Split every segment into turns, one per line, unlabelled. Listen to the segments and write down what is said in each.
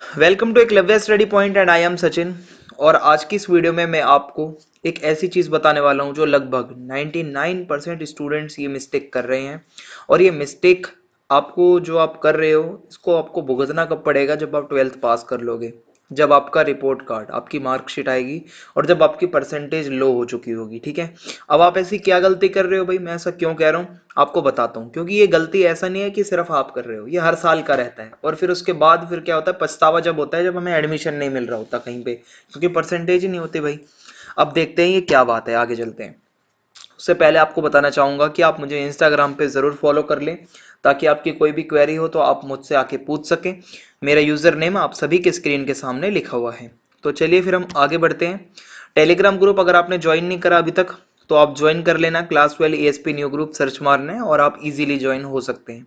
Welcome to Eklavya study point and I am Sachin. और आज की इस वीडियो में मैं आपको एक ऐसी चीज़ बताने वाला हूं जो लगभग 99% स्टूडेंट्स ये मिस्टेक कर रहे हैं। और ये मिस्टेक आपको जो आप कर रहे हो इसको आपको भुगतना कब पड़ेगा, जब आप 12th पास कर लोगे, जब आपका रिपोर्ट कार्ड आपकी मार्कशीट आएगी और जब आपकी परसेंटेज लो हो चुकी होगी। ठीक है, अब आप ऐसी क्या गलती कर रहे हो भाई, मैं ऐसा क्यों कह रहा हूँ आपको बताता हूँ। क्योंकि ये गलती ऐसा नहीं है कि सिर्फ आप कर रहे हो, ये हर साल का रहता है। और फिर उसके बाद फिर क्या होता है, पछतावा जब होता है जब हमें एडमिशन नहीं मिल रहा होता कहीं पे, क्योंकि परसेंटेज ही नहीं होती भाई। अब देखते हैं ये क्या बात है, आगे चलते हैं। उससे पहले आपको बताना चाहूंगा कि आप मुझे इंस्टाग्राम पे ज़रूर फॉलो कर लें, ताकि आपकी कोई भी क्वेरी हो तो आप मुझसे आके पूछ सकें। मेरा यूज़र नेम आप सभी के स्क्रीन के सामने लिखा हुआ है। तो चलिए फिर हम आगे बढ़ते हैं। टेलीग्राम ग्रुप अगर आपने ज्वाइन नहीं करा अभी तक तो आप ज्वाइन कर लेना। Class 12 ASP new group search मारना है और आप इजीली ज्वाइन हो सकते हैं।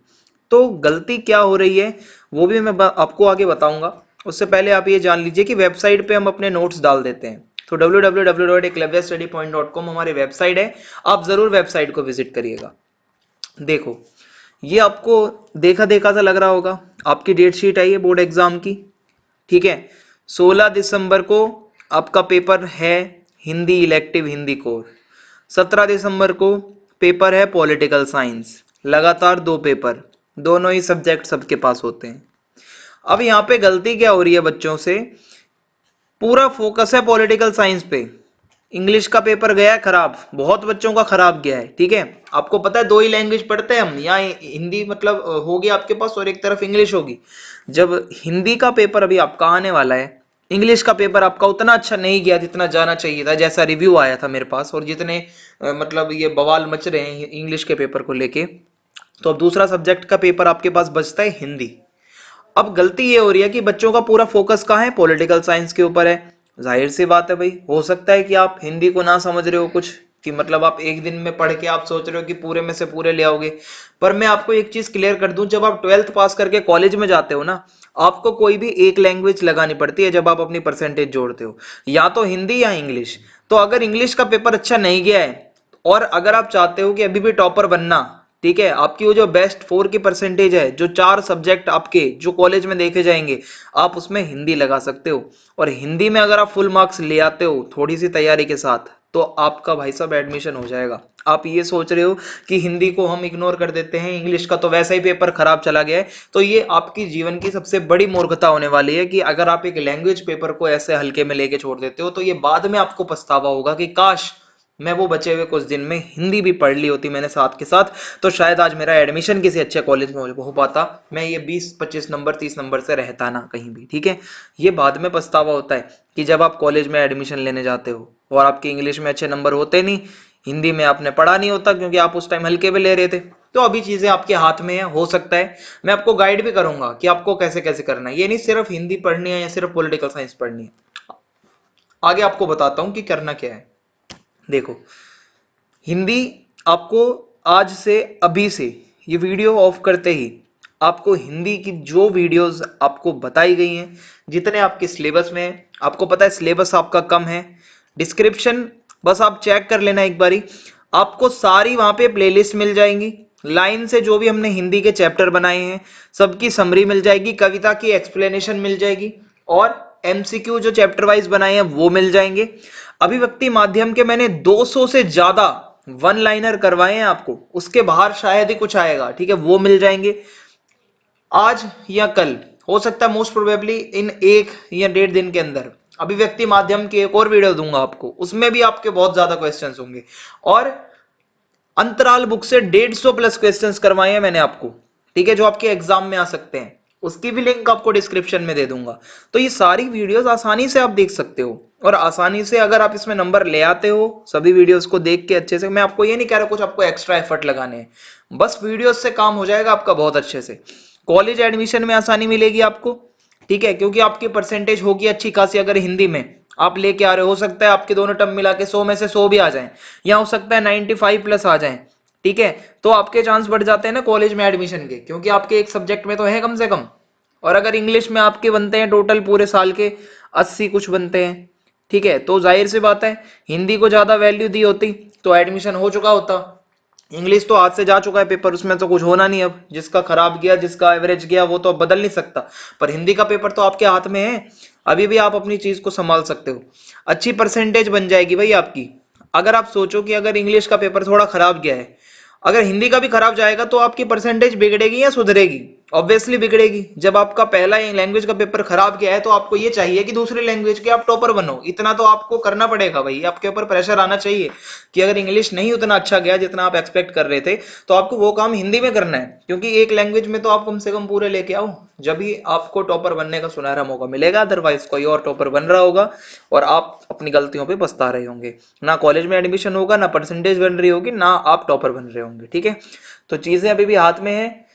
तो गलती क्या हो रही है वो भी मैं आपको आगे बताऊंगा। उससे पहले आप ये जान लीजिए कि वेबसाइट पे हम अपने नोट्स डाल देते हैं। तो www.eklavyastudypoint.com हमारी वेबसाइट है, आप जरूर वेबसाइट को विजिट करिएगा। देखो, ये आपको देखा देखा सा लग रहा होगा, आपकी डेट शीट आई है बोर्ड एग्जाम की। ठीक है, 16 दिसंबर को आपका पेपर है हिंदी इलेक्टिव हिंदी कोर। 17 दिसंबर को पेपर है पॉलिटिकल साइंस। लगातार दो पेपर, दोनों ही सब्जेक्ट सबके पास होते हैं। अब यहाँ पे गलती क्या हो रही है बच्चों से, पूरा फोकस है पॉलिटिकल साइंस पे। इंग्लिश का पेपर गया है खराब, बहुत बच्चों का खराब गया है। ठीक है, आपको पता है दो ही लैंग्वेज पढ़ते हैं हम यहाँ, हिंदी मतलब होगी आपके पास और एक तरफ इंग्लिश होगी। जब हिंदी का पेपर अभी आपका आने वाला है, इंग्लिश का पेपर आपका उतना अच्छा नहीं गया जितना जाना चाहिए था, जैसा रिव्यू आया था मेरे पास और जितने मतलब ये बवाल मच रहे हैं इंग्लिश के पेपर को लेके। तो अब दूसरा सब्जेक्ट का पेपर आपके पास बचता है हिंदी। अब गलती ये हो रही है कि बच्चों का पूरा फोकस कहाँ है, पॉलिटिकल साइंस के ऊपर है। जाहिर सी बात है भाई, हो सकता है कि आप हिंदी को ना समझ रहे हो कुछ, कि मतलब आप एक दिन में पढ़ के आप सोच रहे हो कि पूरे में से पूरे ले आओगे। पर मैं आपको एक चीज क्लियर कर दूं, जब आप 12th पास करके कॉलेज में जाते हो ना, आपको कोई भी एक लैंग्वेज लगानी पड़ती है जब आप अपनी परसेंटेज जोड़ते हो, या तो हिंदी या इंग्लिश। तो अगर इंग्लिश का पेपर अच्छा नहीं गया है और अगर आप चाहते हो कि अभी भी टॉपर बनना, ठीक है, आपकी वो जो बेस्ट 4 की परसेंटेज है, जो 4 सब्जेक्ट आपके जो कॉलेज में देखे जाएंगे, आप उसमें हिंदी लगा सकते हो। और हिंदी में अगर आप फुल मार्क्स ले आते हो थोड़ी सी तैयारी के साथ, तो आपका भाई साहब एडमिशन हो जाएगा। आप ये सोच रहे हो कि हिंदी को हम इग्नोर कर देते हैं, इंग्लिश का तो वैसा ही पेपर खराब चला गया है, तो ये आपकी जीवन की सबसे बड़ी मूर्खता होने वाली है कि अगर आप एक लैंग्वेज पेपर को ऐसे हल्के में लेके छोड़ देते हो, तो ये बाद में आपको पछतावा होगा कि काश मैं वो बचे हुए कुछ दिन में हिंदी भी पढ़ ली होती मैंने साथ के साथ, तो शायद आज मेरा एडमिशन किसी अच्छे कॉलेज में हो पाता, मैं ये 20-25 नंबर 30 नंबर से रहता ना कहीं भी। ठीक है, ये बाद में पछतावा होता है कि जब आप कॉलेज में एडमिशन लेने जाते हो और आपके इंग्लिश में अच्छे नंबर होते नहीं, हिंदी में आपने पढ़ा नहीं होता क्योंकि आप उस टाइम हल्के में ले रहे थे। तो अभी चीजें आपके हाथ में है, हो सकता है मैं आपको गाइड भी करूंगा कि आपको कैसे कैसे करना है। ये नहीं सिर्फ हिंदी पढ़नी है या सिर्फ पॉलिटिकल साइंस पढ़नी है, आगे आपको बताता हूँ कि करना क्या है। देखो, हिंदी आपको आज से अभी से ये वीडियो ऑफ करते ही आपको हिंदी की जो वीडियोस आपको बताई गई हैं, जितने आपके सिलेबस में है, आपको पता है सिलेबस आपका कम है, डिस्क्रिप्शन बस आप चेक कर लेना एक बारी, आपको सारी वहां पे प्लेलिस्ट मिल जाएंगी। लाइन से जो भी हमने हिंदी के चैप्टर बनाए हैं सबकी समरी मिल जाएगी, कविता की एक्सप्लेनेशन मिल जाएगी और एमसीक्यू जो चैप्टर वाइज बनाए हैं वो मिल जाएंगे। अभिव्यक्ति माध्यम के मैंने 200 से ज्यादा वन लाइनर करवाए हैं आपको, उसके बाहर शायद ही कुछ आएगा। ठीक है, वो मिल जाएंगे आज या कल, हो सकता है मोस्ट प्रोबेबली इन 1 या 1.5 दिन के अंदर अभिव्यक्ति माध्यम की एक और वीडियो दूंगा आपको, उसमें भी आपके बहुत ज्यादा क्वेश्चंस होंगे। और अंतराल बुक से 150 प्लस क्वेश्चंस करवाए हैं मैंने आपको, ठीक है, जो आपके एग्जाम में आ सकते हैं, उसकी भी लिंक आपको डिस्क्रिप्शन में दे दूंगा। तो ये सारी वीडियोस आसानी से आप देख सकते हो और आसानी से अगर आप इसमें नंबर ले आते हो सभी वीडियोस को देख के अच्छे से, मैं आपको ये नहीं कह रहा कुछ आपको एक्स्ट्रा एफर्ट लगाने हैं, बस वीडियोस से काम हो जाएगा आपका बहुत अच्छे से। कॉलेज एडमिशन में आसानी मिलेगी आपको, ठीक है, क्योंकि आपकी परसेंटेज होगी अच्छी खासी। अगर हिंदी में आप लेके आ रहे हो सकता है आपके दोनों टर्म मिला के 100 में से 100 भी आ जाएं, या हो सकता है 95 प्लस आ जाएं। ठीक है, तो आपके चांस बढ़ जाते हैं ना कॉलेज में एडमिशन के, क्योंकि आपके एक सब्जेक्ट में तो है कम से कम। और अगर इंग्लिश में आपके बनते हैं टोटल पूरे साल के 80 कुछ बनते हैं, ठीक है, तो जाहिर सी बात है हिंदी को ज्यादा वैल्यू दी होती तो एडमिशन हो चुका होता। इंग्लिश तो हाथ से जा चुका है पेपर, उसमें तो कुछ होना नहीं, अब जिसका खराब गया, जिसका एवरेज गया, वो तो अब बदल नहीं सकता। पर हिंदी का पेपर तो आपके हाथ में है, अभी भी आप अपनी चीज को संभाल सकते हो। अच्छी परसेंटेज बन जाएगी भाई आपकी। अगर आप सोचो कि अगर इंग्लिश का पेपर थोड़ा खराब गया है, अगर हिंदी का भी खराब जाएगा तो आपकी परसेंटेज बिगड़ेगी या सुधरेगी? ऑब्वियसली बिगड़ेगी। जब आपका पहला लैंग्वेज का पेपर खराब गया है तो आपको ये चाहिए कि दूसरी लैंग्वेज के आप टॉपर बनो, इतना तो आपको करना पड़ेगा भाई, आपके ऊपर प्रेशर आना चाहिए कि अगर इंग्लिश नहीं उतना अच्छा गया जितना आप एक्सपेक्ट कर रहे थे, तो आपको वो काम हिंदी में करना है, क्योंकि एक लैंग्वेज में तो आप कम से कम पूरे लेके आओ, जब भी आपको टॉपर बनने का सुनहरा मौका मिलेगा। अदरवाइज कोई और टॉपर बन रहा होगा और आप अपनी गलतियों पे पछता रहे होंगे। ना कॉलेज में एडमिशन होगा, ना परसेंटेज बन रही होगी, ना आप टॉपर बन रहे होंगे। ठीक है, तो चीजें अभी भी हाथ में है,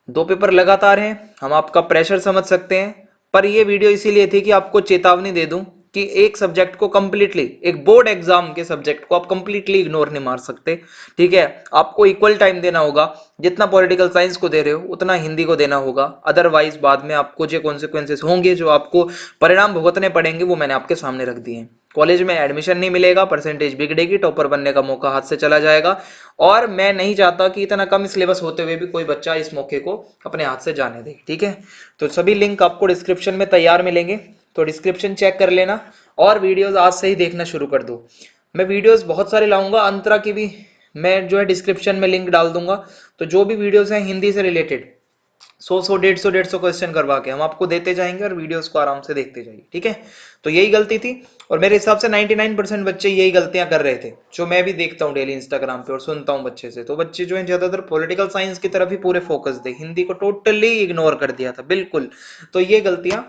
2 पेपर लगातार हैं, हम आपका प्रेशर समझ सकते हैं। पर ये वीडियो इसीलिए थी कि आपको चेतावनी दे दूं कि एक सब्जेक्ट को कंप्लीटली, एक बोर्ड एग्जाम के सब्जेक्ट को आप कंप्लीटली इग्नोर नहीं मार सकते। ठीक है, आपको इक्वल टाइम देना होगा, जितना पॉलिटिकल साइंस को दे रहे हो उतना हिंदी को देना होगा। अदरवाइज बाद में आपको जो कॉन्सिक्वेंसेस होंगे, जो आपको परिणाम भुगतने पड़ेंगे, वो मैंने आपके सामने रख दिए हैं। कॉलेज में एडमिशन नहीं मिलेगा, परसेंटेज बिगड़ेगी, टॉपर बनने का मौका हाथ से चला जाएगा। और मैं नहीं चाहता कि इतना कम सिलेबस होते हुए भी कोई बच्चा इस मौके को अपने हाथ से जाने दे। ठीक है, तो सभी लिंक आपको डिस्क्रिप्शन में तैयार मिलेंगे, तो डिस्क्रिप्शन चेक कर लेना और वीडियोस आज से ही देखना शुरू कर दो। मैं वीडियोस बहुत सारे लाऊंगा, अंतरा की भी मैं जो है डिस्क्रिप्शन में लिंक डाल दूंगा। तो जो भी वीडियोस हैं हिंदी से रिलेटेड, 100 150 क्वेश्चन करवा के हम आपको देते जाएंगे और वीडियोस को आराम से देखते जाइए। ठीक है, तो यही गलती थी, और मेरे हिसाब से 99% बच्चे यही गलतियां कर रहे थे, जो मैं भी देखता हूँ डेली इंस्टाग्राम पे और सुनता हूँ बच्चे से। तो बच्चे जो है ज्यादातर पॉलिटिकल साइंस की तरफ ही पूरे फोकस थे, हिंदी को टोटली इग्नोर कर दिया था बिल्कुल। तो ये गलतियां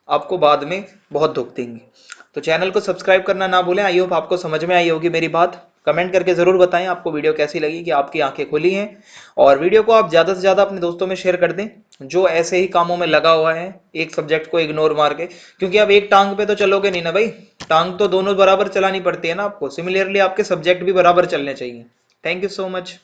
आपको बाद में बहुत दुख देंगी। तो चैनल को सब्सक्राइब करना ना भूलें। आई होप आपको समझ में आई होगी मेरी बात। कमेंट करके जरूर बताएं आपको वीडियो कैसी लगी, कि आपकी आंखें खुली हैं। और वीडियो को आप ज्यादा से ज्यादा अपने दोस्तों में शेयर कर दें जो ऐसे ही कामों में लगा हुआ है, एक सब्जेक्ट को इग्नोर मार के। क्योंकि अब एक टांग पे तो चलोगे नहीं ना भाई, टांग तो दोनों बराबर चलानी पड़ती है ना आपको। सिमिलरली आपके सब्जेक्ट भी बराबर चलने चाहिए। Thank you so much.